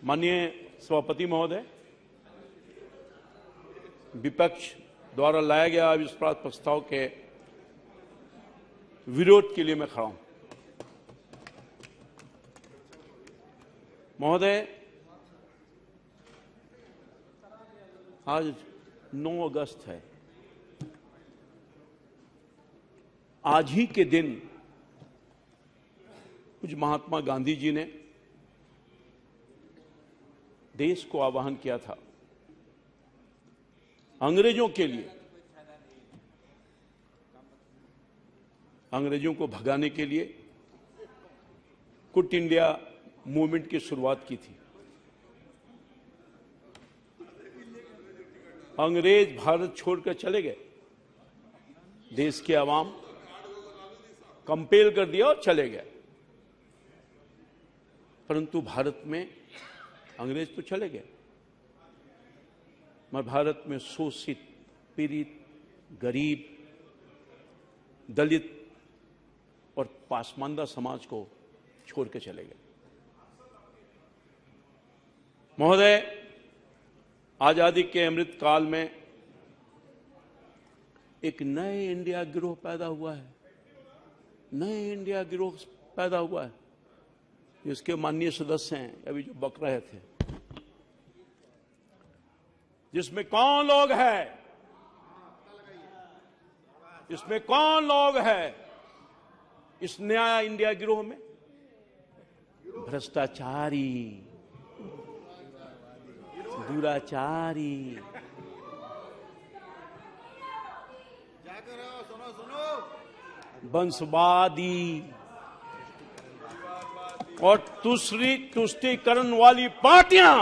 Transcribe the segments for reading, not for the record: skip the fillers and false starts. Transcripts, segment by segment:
माननीय सभापति महोदय, विपक्ष द्वारा लाया गया अविश्वास प्रस्ताव के विरोध के लिए मैं खड़ा हूं। महोदय, आज 9 अगस्त है। आज ही के दिन कुछ महात्मा गांधी जी ने देश को आह्वान किया था अंग्रेजों के लिए, अंग्रेजों को भगाने के लिए क्विट इंडिया मूवमेंट की शुरुआत की थी। अंग्रेज भारत छोड़कर चले गए, देश के आवाम कंपेल कर दिया और चले गए, परंतु भारत में अंग्रेज तो चले गए, मगर भारत में शोषित, पीड़ित, गरीब, दलित और पासमानदा समाज को छोड़ के चले गए। महोदय, आजादी के अमृत काल में एक नए इंडिया गिरोह पैदा हुआ है, नए इंडिया गिरोह पैदा हुआ है, जिसके माननीय सदस्य हैं अभी जो बक रहे थे, जिसमें कौन लोग हैं, इसमें कौन लोग हैं इस नया इंडिया गिरोह में? भ्रष्टाचारी, दुराचारी, वंशवादी और तुष्टीकरण वाली पार्टियां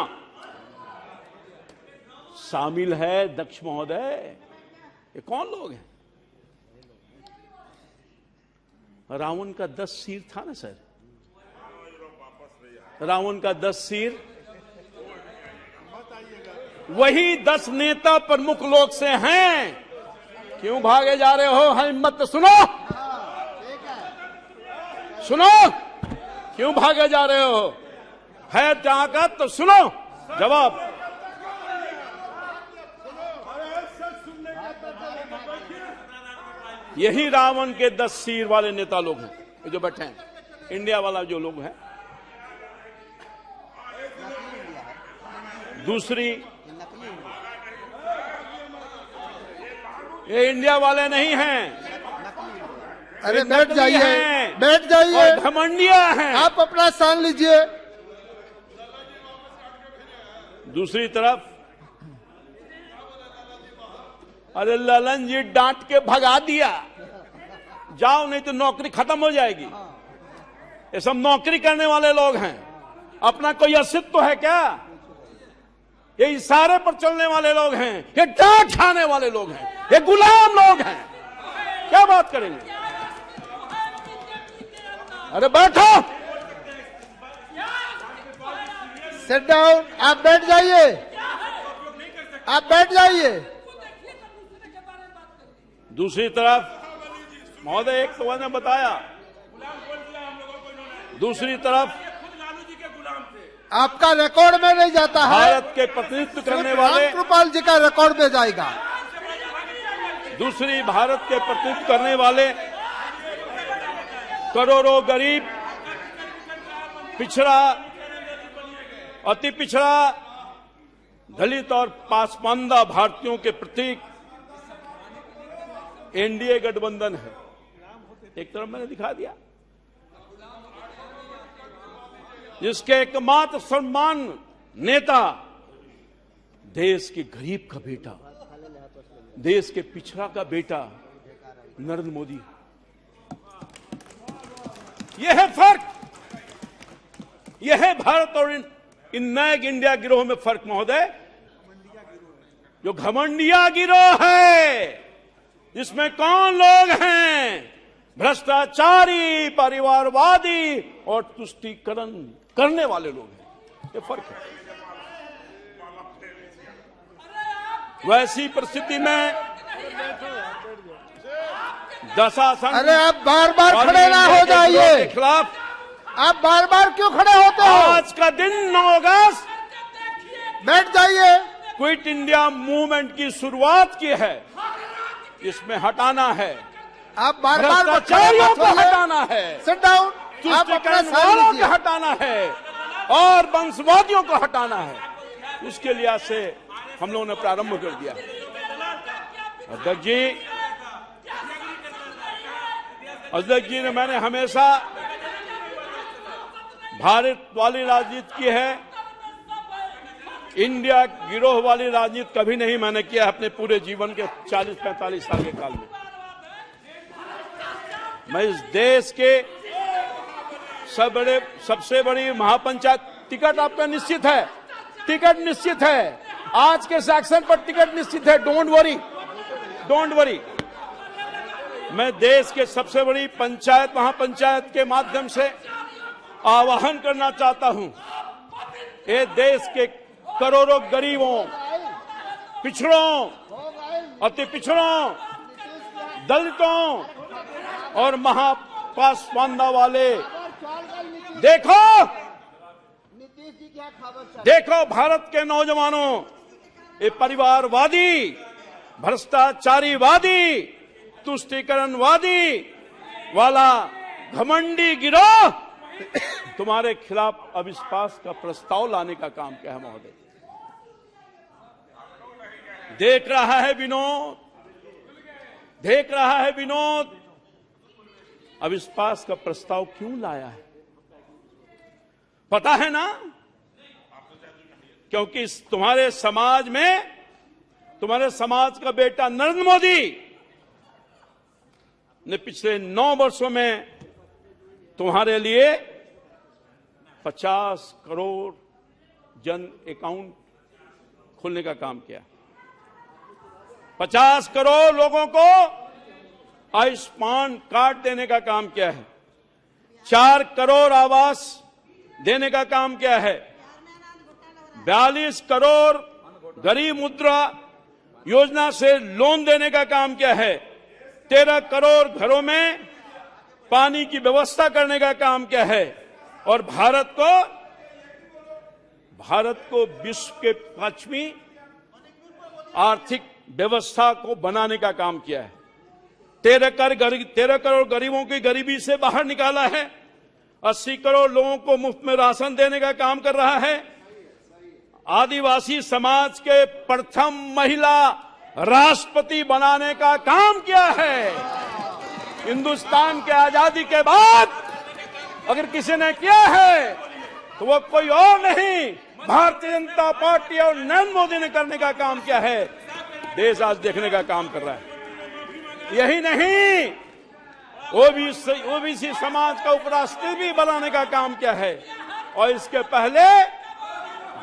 शामिल है। दक्ष महोदय, ये कौन लोग हैं? रावण का 10 सिर था ना सर, रावण का 10 सिर, वही 10 नेता प्रमुख लोग से हैं। क्यों भागे जा रहे हो? हिम्मत सुनो, सुनो, क्यों भागे जा रहे हो? है ताकत तो सुनो जवाब। यही रावण के 10 सिर वाले नेता लोग हैं जो बैठे हैं, इंडिया वाला जो लोग हैं। दूसरी, ये इंडिया वाले नहीं हैं। अरे बैठ जाइए, बैठ जाइए, घमंडिया हैं। आप अपना स्थान लीजिए। दूसरी तरफ, अरे ललन जी डांट के भगा दिया, जाओ नहीं तो नौकरी खत्म हो जाएगी। ये सब नौकरी करने वाले लोग हैं, अपना कोई अस्तित्व तो है क्या? ये इशारे पर चलने वाले लोग हैं, ये डांट खाने वाले लोग हैं, ये गुलाम लोग हैं। क्या बात करेंगे? अरे बैठो, सिट डाउन, आप बैठ जाइए, आप बैठ जाइए। दूसरी तरफ महोदय, एक तो मैंने बताया, दूसरी तरफ आपका रिकॉर्ड में नहीं जाता है, भारत के प्रतिनिधित्व करने वाले रामकृपाल जी का रिकॉर्ड में जाएगा। दूसरी, भारत के प्रतिनिधित्व करने वाले करोड़ों गरीब, पिछड़ा, अति पिछड़ा, दलित और पासमानदा भारतीयों के प्रतीक एनडीए गठबंधन है। एक तरफ मैंने दिखा दिया, जिसके एकमात्र सम्मान नेता देश के गरीब का बेटा, देश के पिछड़ा का बेटा नरेंद्र मोदी। यह है फर्क, यह है भारत और इन नए इंडिया गिरोह में फर्क महोदय। जो घमंडिया गिरोह है, जिसमें कौन लोग हैं? भ्रष्टाचारी, परिवारवादी और तुष्टीकरण करने वाले लोग हैं। ये फर्क है। वैसी परिस्थिति में दशासन, अरे आप बार बार खड़े ना हो जाइए, के खिलाफ आप बार बार क्यों खड़े होते हो? आज का दिन 9 अगस्त बैठ जाइए। क्विट इंडिया मूवमेंट की शुरुआत की है, इसमें हटाना है, आप बार बार भ्रष्टाचारियों को हटाना है, सिट डाउन। आप अपना तुष्टिकरण स्थान वालों को लीजिए। हटाना है और वंशवादियों को हटाना है। उसके लिए से हम लोगों ने प्रारंभ कर दिया। अध्यक्ष जी ने मैंने हमेशा भारत वाली राजनीति की है, इंडिया गिरोह वाली राजनीति कभी नहीं मैंने किया अपने पूरे जीवन के 40-45 साल के काल में। मैं इस देश के सबसे बड़ी महापंचायत, टिकट आपका निश्चित है, टिकट निश्चित है, आज के सेक्शन पर टिकट निश्चित है, डोंट वरी, डोंट वरी। मैं देश के सबसे बड़ी पंचायत महापंचायत के माध्यम से आह्वान करना चाहता हूं, ये देश के करोड़ों गरीबों, पिछड़ों, अति पिछड़ों, दलितों और महापासवानता वाले, देखो भारत के नौजवानों, ये परिवारवादी, भ्रष्टाचारीवादी, तुष्टीकरणवादी वाला घमंडी गिरोह तुम्हारे खिलाफ अविश्वास का प्रस्ताव लाने का काम क्या है महोदय? देख रहा है विनोद, देख रहा है विनोद, अविश्वास का प्रस्ताव क्यों लाया है? पता है ना, क्योंकि तुम्हारे समाज में, तुम्हारे समाज का बेटा नरेंद्र मोदी ने पिछले 9 वर्षों में तुम्हारे लिए 50 करोड़ जन अकाउंट खोलने का काम किया, 50 करोड़ लोगों को आयुष्मान कार्ड देने का काम किया है, 4 करोड़ आवास देने का काम किया है, 42 करोड़ गरीब मुद्रा योजना से लोन देने का काम किया है, 13 करोड़ घरों में पानी की व्यवस्था करने का काम किया है और भारत को विश्व के 5वीं आर्थिक व्यवस्था को बनाने का काम किया है। 13 करोड़ गरीबों की गरीबी से बाहर निकाला है, 80 करोड़ लोगों को मुफ्त में राशन देने का काम कर रहा है, आदिवासी समाज के प्रथम महिला राष्ट्रपति बनाने का काम किया है। हिंदुस्तान के आजादी के बाद अगर किसी ने किया है तो वो कोई और नहीं, भारतीय जनता पार्टी और नरेंद्र मोदी ने करने का काम किया है। देश आज देखने का काम कर रहा है। यही नहीं, ओबीसी समाज का उपराष्ट्रपति भी बनाने का काम किया है और इसके पहले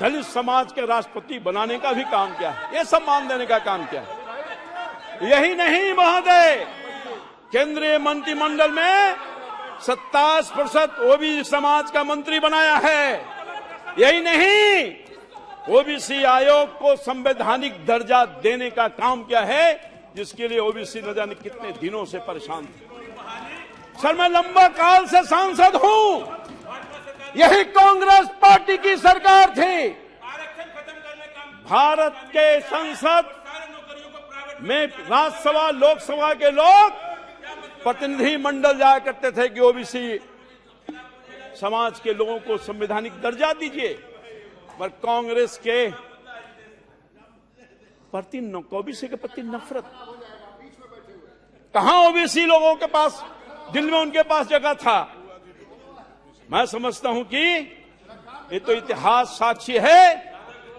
दलित समाज के राष्ट्रपति बनाने का भी काम किया है, ये सम्मान देने का काम किया है। यही नहीं महोदय, केंद्रीय मंत्रिमंडल में 27% ओबीसी समाज का मंत्री बनाया है। यही नहीं, ओबीसी आयोग को संवैधानिक दर्जा देने का काम किया है, जिसके लिए ओबीसी न जाने कितने दिनों से परेशान थे। सर, मैं लंबा काल से सांसद हूं, यही कांग्रेस पार्टी की सरकार थी। भारत के संसद में राज्यसभा लोकसभा के लोग प्रतिनिधि मंडल जाया करते थे कि ओबीसी समाज के लोगों को संवैधानिक दर्जा दीजिए, पर कांग्रेस के प्रति ओबीसी के प्रति नफरत। कहां ओबीसी लोगों के पास, दिल में उनके पास जगह था। मैं समझता हूं कि ये तो इतिहास साक्षी है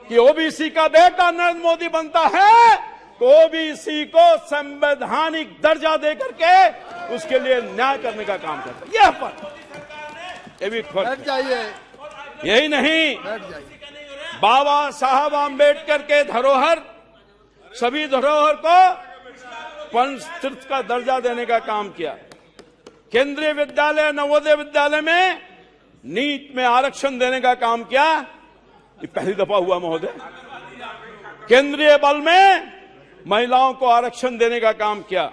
कि ओबीसी का बेटा नरेंद्र मोदी बनता है तो ओबीसी को संवैधानिक दर्जा देकर के उसके लिए न्याय करने का काम करता है। यह पर ये भी फर्क है। यही नहीं, बाबा साहब आम्बेडकर के धरोहर, सभी धरोहर को पंचतीर्थ का दर्जा देने का काम किया। केंद्रीय विद्यालय, नवोदय विद्यालय में नीट में आरक्षण देने का काम किया, ये पहली दफा हुआ महोदय। केंद्रीय बल में महिलाओं को आरक्षण देने का काम किया।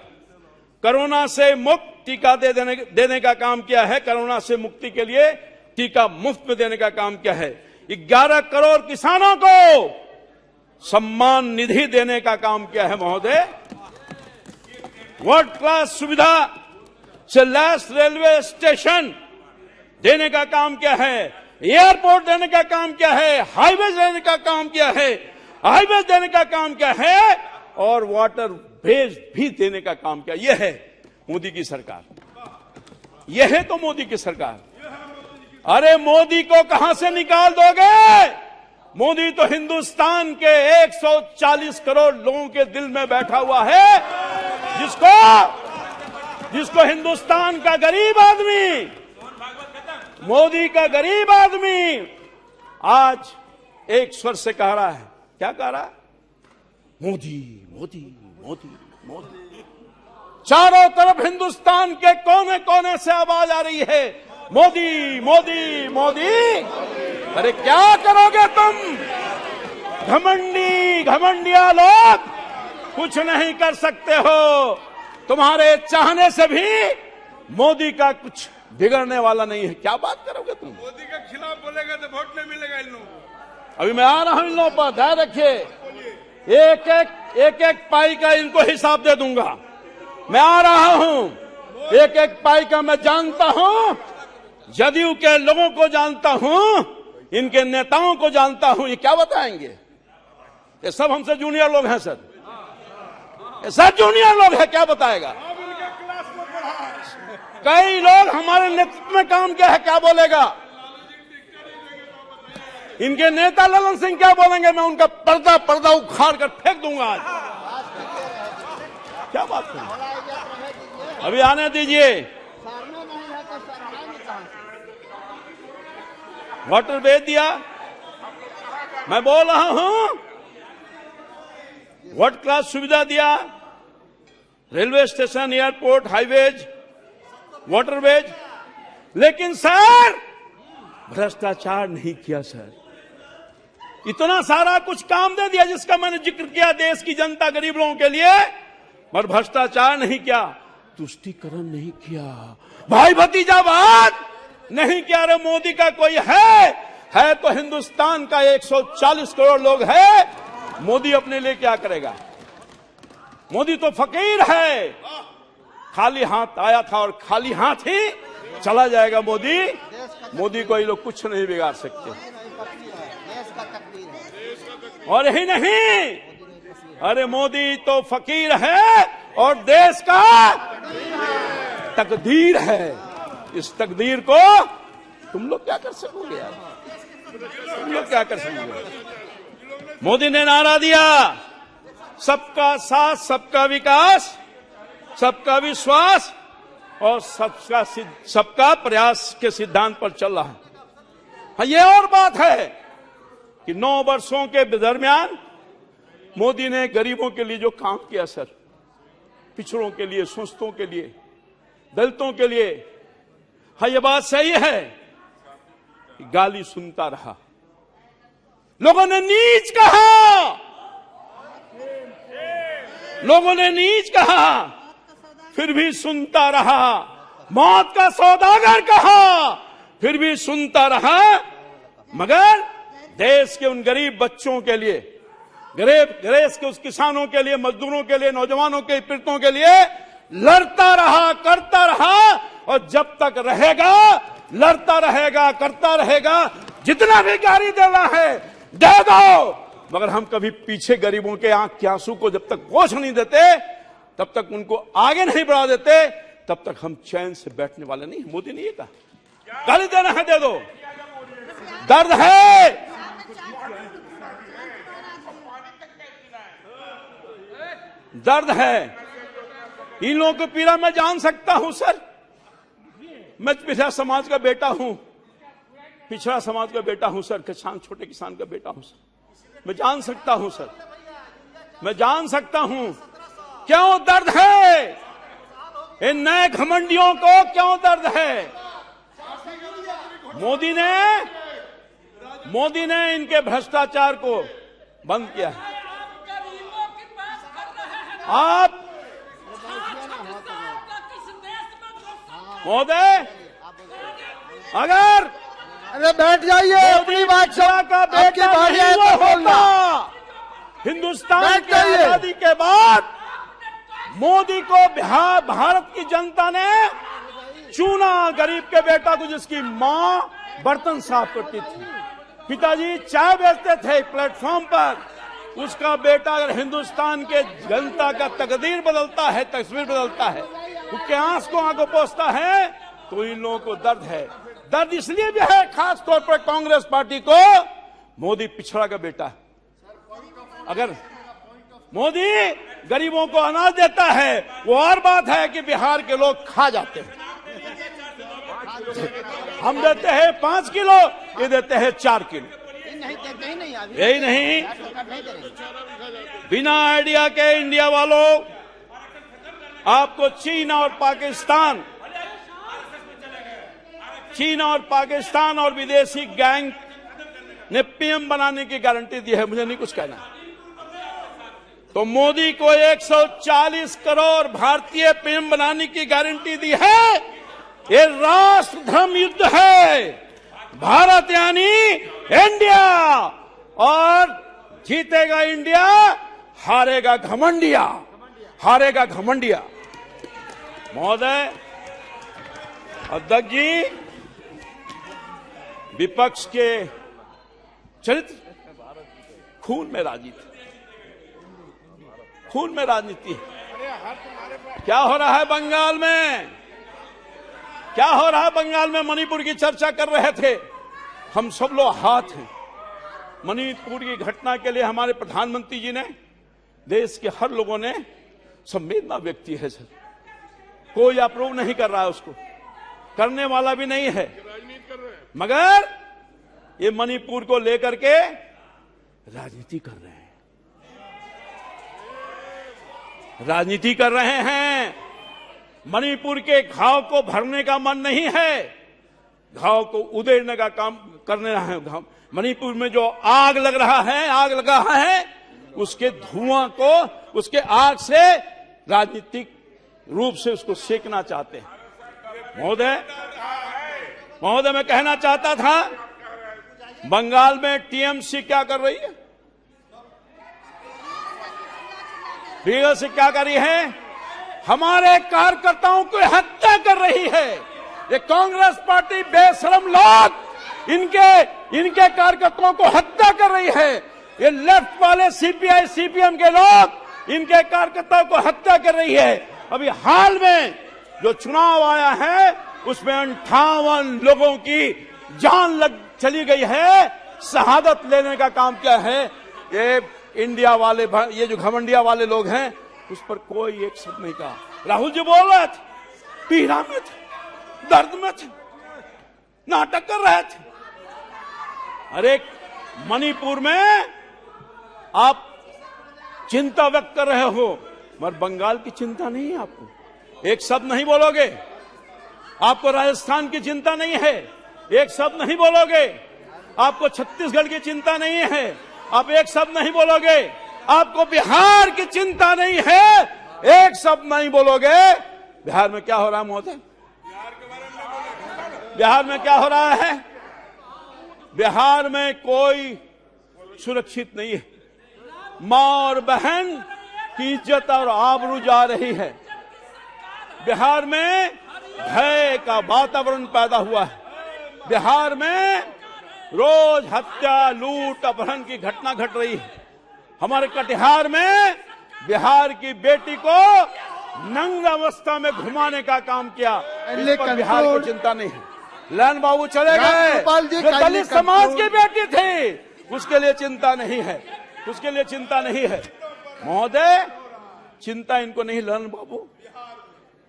कोरोना से मुक्त टीका देने का काम किया है, कोरोना से मुक्ति के लिए टीका मुफ्त में देने का काम किया है। 11 करोड़ किसानों को सम्मान निधि देने का काम किया है महोदय। वर्ल्ड क्लास सुविधा से लैस रेलवे स्टेशन देने का काम किया है, एयरपोर्ट देने का काम किया है, हाईवे देने का काम किया है, हाईवे देने का काम किया है और वाटर ब्रिज भी देने का काम किया। यह है मोदी की सरकार, यह है तो मोदी की सरकार। अरे मोदी को कहां से निकाल दोगे? मोदी तो हिंदुस्तान के 140 करोड़ लोगों के दिल में बैठा हुआ है, जिसको हिंदुस्तान का गरीब आदमी, मोदी का गरीब आदमी आज एक स्वर से कह रहा है। क्या कह रहा है? मोदी मोदी मोदी मोदी। चारों तरफ हिंदुस्तान के कोने कोने से आवाज आ रही है, मोदी मोदी मोदी। अरे क्या करोगे तुम? घमंडिया लोग कुछ नहीं कर सकते हो। तुम्हारे चाहने से भी मोदी का कुछ बिगड़ने वाला नहीं है। क्या बात करोगे तुम? मोदी के खिलाफ बोलेगा तो वोट नहीं मिलेगा इन लोगों को। अभी मैं आ रहा हूं इन लोगों पर, ध्यान रखिए। एक एक पाई का इनको हिसाब दे दूंगा। मैं आ रहा हूं, एक एक पाई का मैं जानता हूं, जदयू के लोगों को जानता हूं, इनके नेताओं को जानता हूं। ये क्या बताएंगे? ये सब हमसे जूनियर लोग हैं सर, ये सब जूनियर लोग हैं। क्या बताएगा? कई लोग हमारे नेतृत्व में काम किया है, क्या बोलेगा? इनके नेता ललन सिंह क्या बोलेंगे? मैं उनका पर्दा उखाड़ कर फेंक दूंगा आज। क्या बात करें? अभी आने दीजिए। वाटर भेज दिया, मैं बोल रहा हूं। वर्ल्ड क्लास सुविधा दिया, railway station, airport, highways, waterways, लेकिन सर भ्रष्टाचार नहीं किया सर। इतना सारा कुछ काम दे दिया जिसका मैंने जिक्र किया देश की जनता, गरीब लोगों के लिए, पर भ्रष्टाचार नहीं किया, तुष्टीकरण नहीं किया, भाई भतीजावाद नहीं किया। अरे मोदी का कोई है तो हिंदुस्तान का 140 करोड़ लोग है। मोदी अपने लिए क्या करेगा? मोदी तो फकीर है, खाली हाथ आया था और खाली हाथ ही चला जाएगा। मोदी को ये लोग कुछ नहीं बिगाड़ सकते। और यही नहीं, अरे मोदी तो फकीर है और देश का तकदीर है। इस तकदीर को तुम लोग क्या कर सकोगे यार? तुम लोग क्या कर सकोगे? मोदी ने नारा दिया, सबका साथ, सबका विकास, सबका विश्वास और सबका प्रयास के सिद्धांत पर चल रहा है। हाँ, ये और बात है कि 9 वर्षों के दरमियान मोदी ने गरीबों के लिए जो काम किया सर, पिछड़ों के लिए, शोषितों के लिए, दलितों के लिए, हाँ ये बात सही है कि गाली सुनता रहा, लोगों ने नीच कहा, लोगों ने नीच कहा, फिर भी सुनता रहा, मौत का सौदागर कहा, फिर भी सुनता रहा। मगर देश के उन गरीब बच्चों के लिए, देश के उस किसानों के लिए, मजदूरों के लिए, नौजवानों के, पीड़ितों के लिए लड़ता रहा, करता रहा। और जब तक रहेगा लड़ता रहेगा, करता रहेगा। जितना भी गाली देना है दे दो, मगर हम कभी पीछे गरीबों के आंख के आंसू को जब तक पोंछ नहीं देते, तब तक उनको आगे नहीं बढ़ा देते, तब तक हम चैन से बैठने वाले नहीं। मोदी ने ये कहा, गाली देना है दे दो, दर्द है, दर्द है, इन लोगों की पीड़ा मैं जान सकता हूं सर। मैं पिछड़ा समाज का बेटा हूं, पिछड़ा समाज का बेटा हूं सर, किसान, छोटे किसान का बेटा हूं सर। मैं जान सकता हूं सर, मैं जान सकता हूं क्यों दर्द है, इन नए घमंडियों को क्यों दर्द है। मोदी ने इनके भ्रष्टाचार को बंद किया है। आप महोदय, अगर अरे बैठ जाइए, अपनी बात का बेटा नहीं वो होता, हिंदुस्तान बैठ की जाइए। आजादी के बाद मोदी को बिहार भारत की जनता ने चुना, गरीब के बेटा को जिसकी मां बर्तन साफ करती थी, पिताजी चाय बेचते थे प्लेटफॉर्म पर, उसका बेटा अगर हिंदुस्तान के जनता का तकदीर बदलता है, तस्वीर बदलता है, उसके आंख को आंखों पोंछता है, तो इन लोगों को दर्द है। दर्द इसलिए भी है खास तौर पर कांग्रेस पार्टी को, मोदी पिछड़ा का बेटा है। अगर मोदी गरीबों को अनाज देता है वो और बात है कि बिहार के लोग खा जाते हैं। हम देते हैं 5 किलो, ये देते हैं 4 किलो। यही नहीं, बिना आइडिया के इंडिया वालों, आपको चीन और पाकिस्तान और विदेशी गैंग ने पीएम बनाने की गारंटी दी है, मुझे नहीं कुछ कहना। तो मोदी को 140 करोड़ भारतीय पीएम बनाने की गारंटी दी है। ये राष्ट्र धर्म युद्ध है। भारत यानी इंडिया, और जीतेगा इंडिया, हारेगा घमंडिया, हारेगा घमंडिया। महोदय, अध्यक्ष जी, विपक्ष के चरित्र, खून में राजनीति, खून में राजनीति। क्या हो रहा है बंगाल में? क्या हो रहा है बंगाल में? मणिपुर की चर्चा कर रहे थे हम सब लोग, हाथ हैं। मणिपुर की घटना के लिए हमारे प्रधानमंत्री जी ने, देश के हर लोगों ने संवेदना व्यक्त की है सर। कोई अप्रूव नहीं कर रहा है उसको, करने वाला भी नहीं है, मगर ये मणिपुर को लेकर के राजनीति कर रहे हैं, राजनीति कर रहे हैं। मणिपुर के घाव को भरने का मन नहीं है, घाव को उधेड़ने का काम करने रहे हैं। मणिपुर में जो आग लग रहा है, आग लगा है, उसके धुआं को, उसके आग से राजनीतिक रूप से उसको सेकना चाहते हैं। महोदय, मैं कहना चाहता था, बंगाल में टीएमसी क्या कर रही है? बीएसपी क्या कर रही है? हमारे कार्यकर्ताओं को हत्या कर रही है। ये कांग्रेस पार्टी बेशरम लोग इनके कार्यकर्ताओं को हत्या कर रही है। ये लेफ्ट वाले सीपीआई सीपीएम के लोग इनके कार्यकर्ताओं को हत्या कर रही है। अभी हाल में जो चुनाव आया है उसमें 58 लोगों की जान चली गई है। शहादत लेने का काम क्या है? ये इंडिया वाले, ये जो घमंडिया वाले लोग हैं, उस पर कोई एक शब्द नहीं कहा। राहुल जी बोल रहे थे, पीड़ा में थे, दर्द में थे, नाटक कर रहे थे। अरे मणिपुर में आप चिंता व्यक्त कर रहे हो, मगर बंगाल की चिंता नहीं है आपको, एक शब्द नहीं बोलोगे। आपको राजस्थान की चिंता नहीं है, एक शब्द नहीं बोलोगे। आपको छत्तीसगढ़ की चिंता नहीं है, आप एक शब्द नहीं बोलोगे। आपको बिहार की चिंता नहीं है, एक शब्द नहीं बोलोगे। बिहार में क्या हो रहा है महोदय? बिहार में क्या हो रहा है? बिहार में कोई सुरक्षित नहीं है। मां और बहन की इज्जत और आबरू जा रही है। बिहार में भय का वातावरण पैदा हुआ है। बिहार में रोज हत्या, लूट, अपहरण की घटना घट रही है। हमारे कटिहार में बिहार की बेटी को नंग अवस्था में घुमाने का काम किया। इस पर बिहार की चिंता नहीं है। लैन बाबू चले गए, जो दलित समाज की बेटी थी, उसके लिए चिंता नहीं है, उसके लिए चिंता नहीं है। महोदय, चिंता इनको नहीं। लैन बाबू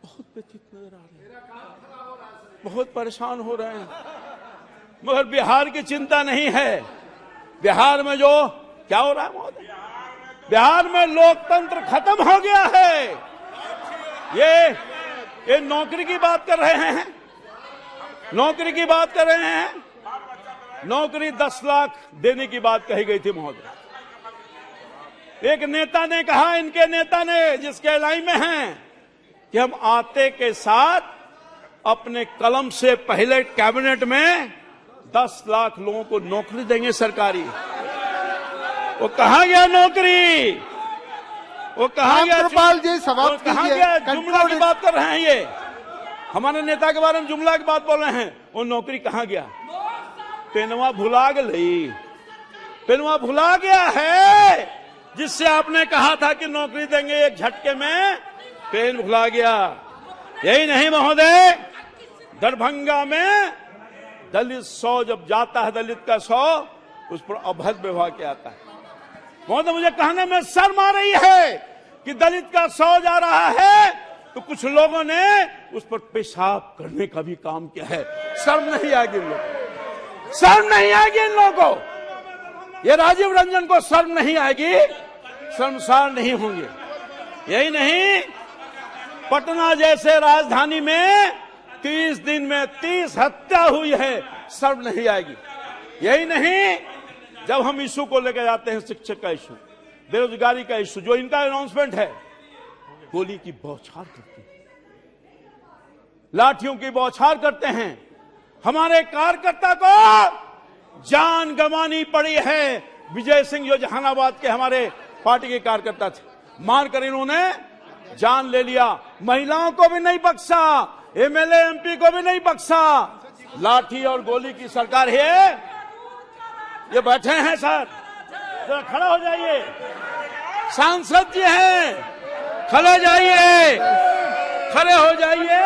बहुत व्यथित नजर आ रहे हैं, बहुत परेशान हो रहे हैं, मगर बिहार की चिंता नहीं है। बिहार में जो क्या हो रहा है महोदय? बिहार में लोकतंत्र खत्म हो गया है। ये नौकरी की बात कर रहे हैं, नौकरी की बात कर रहे हैं। नौकरी 10 लाख देने की बात कही गई थी महोदय। एक नेता ने कहा, इनके नेता ने, जिसके लाइन में हैं, कि हम आते के साथ अपने कलम से पहले कैबिनेट में 10 लाख लोगों को नौकरी देंगे सरकारी। वो कहाँ गया नौकरी? वो कहाँ गया? रामकृपाल जी समाप्त कहाँ कीजिए। गया? जुमला की बात कर रहे हैं ये, हमारे नेता के बारे में जुमला की बात बोल रहे हैं। वो नौकरी कहाँ गया? पेनवा भुला गई, पेनवा भुला गया है, जिससे आपने कहा था कि नौकरी देंगे एक झटके में, पेन भुला गया। यही नहीं महोदय, दरभंगा में दलित 100 जब जाता है, दलित का 100, उस पर अभद्र व्यवहार किया आता है। महोदय मुझे कहने में शर्म आ रही है कि दलित का 100 जा रहा है तो कुछ लोगों ने उस पर पेशाब करने का भी काम किया है। शर्म नहीं आएगी इन लोगों को, शर्म नहीं आएगी इन लोगों को। ये राजीव रंजन को शर्म नहीं आएगी, शर्मसार नहीं होंगे। यही नहीं, पटना जैसे राजधानी में 30 दिन में 30 हत्या हुई है, शर्म नहीं आएगी। यही नहीं, जब हम इशू को लेकर जाते हैं, शिक्षक का इशू, बेरोजगारी का इशू, जो इनका अनाउंसमेंट है, गोली की बौछार करते हैं, लाठियों की बौछार करते हैं। हमारे कार्यकर्ता को जान गंवानी पड़ी है। विजय सिंह जो जहानाबाद के हमारे पार्टी के कार्यकर्ता थे, मारकर इन्होंने जान ले लिया। महिलाओं को भी नहीं बख्शा, एमएलए एमपी को भी नहीं बख्शा। लाठी और गोली की सरकार है। ये बैठे हैं सर, जरा खड़ा हो जाइए। सांसद जी हैं, खड़े जाइए, खड़े हो जाइए।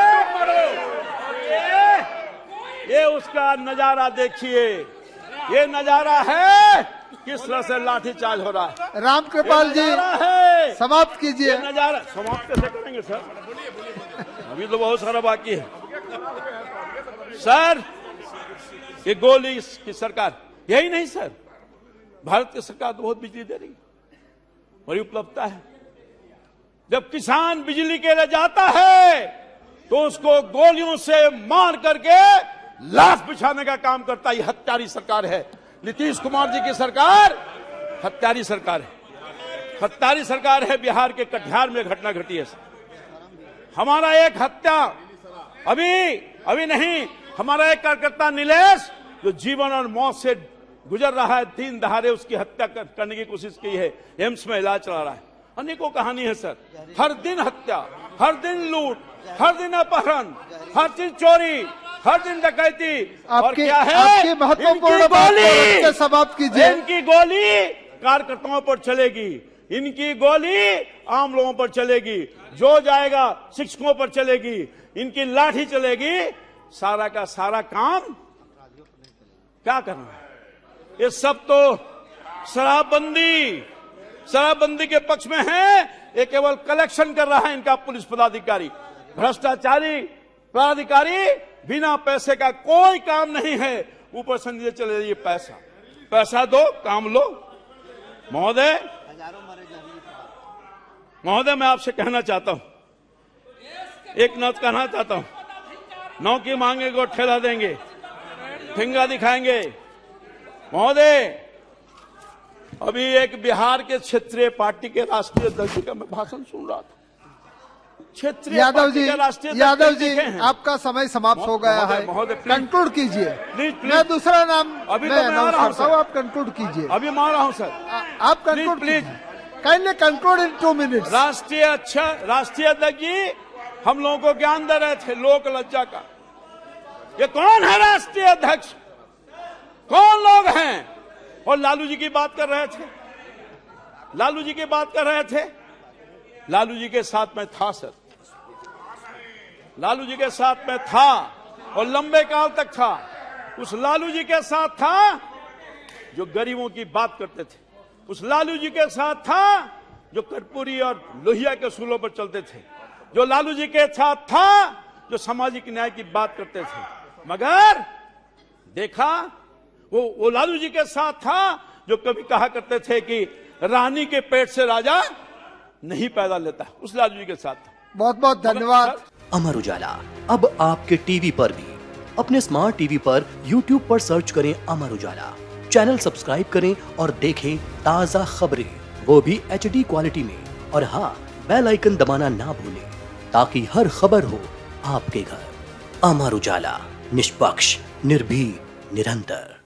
ये उसका नजारा देखिए, ये नजारा है किस तरह से लाठीचार्ज हो रहा है। रामकृपाल जी है, समाप्त कीजिए। ये नजारा समाप्त कैसे करेंगे सर? अभी तो बहुत सारा बाकी है सर। ये गोली की सरकार, यही नहीं सर, भारत की सरकार तो बहुत बिजली दे रही है, बड़ी उपलब्धता है। जब किसान बिजली के लिए जाता है तो उसको गोलियों से मार करके लाश बिछाने का काम करता है। हत्यारी सरकार है नीतीश कुमार जी की सरकार, हत्यारी सरकार है, हत्यारी सरकार है। बिहार के कटिहार में घटना घटी है। हमारा एक हत्या अभी नहीं, हमारा एक कार्यकर्ता नीलेश जो जीवन और मौत से गुजर रहा है, 3 दहाड़े उसकी हत्या करने की कोशिश की है, एम्स में इलाज चला रहा है। अनेकों कहानी है सर, हर दिन हत्या, हर दिन लूट, हर दिन अपहरण, हर चीज चोरी, हर दिन डकैती। और क्या है, आपकी महत्वपूर्ण बात को समाप्त कीजिए। इनकी गोली कार्यकर्ताओं पर चलेगी, इनकी गोली आम लोगों पर चलेगी, जो जाएगा शिक्षकों पर चलेगी, इनकी लाठी चलेगी। सारा का सारा काम क्या करना है? ये सब तो शराबबंदी के पक्ष में है। ये केवल कलेक्शन कर रहा है इनका पुलिस पदाधिकारी, भ्रष्टाचारी पदाधिकारी। बिना पैसे का कोई काम नहीं है, ऊपर से चले जाइए पैसा दो, काम लो। महोदय मैं आपसे कहना चाहता हूं, एक नौत कहना चाहता हूं, नौकी मांगेंगे और ठेला देंगे, फिंगा दिखाएंगे। महोदय अभी एक बिहार के क्षेत्रीय पार्टी के राष्ट्रीय अध्यक्ष का मैं भाषण सुन रहा था। क्षेत्रीय यादव जी हैं। आपका समय समाप्त हो गया है, कंक्लूड कीजिए। मैं दूसरा नाम अभी तो मैं आ रहा हूं, आप कंक्लूड कीजिए। अभी मैं आ रहा हूं सर, आप conclude please, kindly conclude in 2 minutes. राष्ट्रीय अध्यक्ष जी हम लोगों को ज्ञान दे रहे थे लोक लज्जा का। ये कौन है राष्ट्रीय अध्यक्ष? कौन लोग हैं? और लालू जी की बात कर रहे थे, लालू जी की बात कर रहे थे। लालू जी के साथ में था सर, लालू जी के साथ में था और लंबे काल तक था। उस लालू जी के साथ था जो गरीबों की बात करते थे, उस लालू जी के साथ था जो कर्पूरी और लोहिया के सूलों पर चलते थे, जो लालू जी के साथ था जो सामाजिक न्याय की बात करते थे। मगर देखा वो लालू जी के साथ था जो कभी कहा करते थे कि रानी के पेट से राजा नहीं पैदा लेता, उस लालू जी के साथ था। बहुत बहुत धन्यवाद। अमर उजाला अब आपके टीवी पर भी। अपने स्मार्ट टीवी पर YouTube पर सर्च करें अमर उजाला, चैनल सब्सक्राइब करें और देखें ताज़ा खबरें, वो भी HD क्वालिटी में। और हाँ, बेल आइकन दबाना ना भूलें ताकि हर खबर हो आपके घर। अमर उजाला, निष्पक्ष, निर्भीक, निरंतर।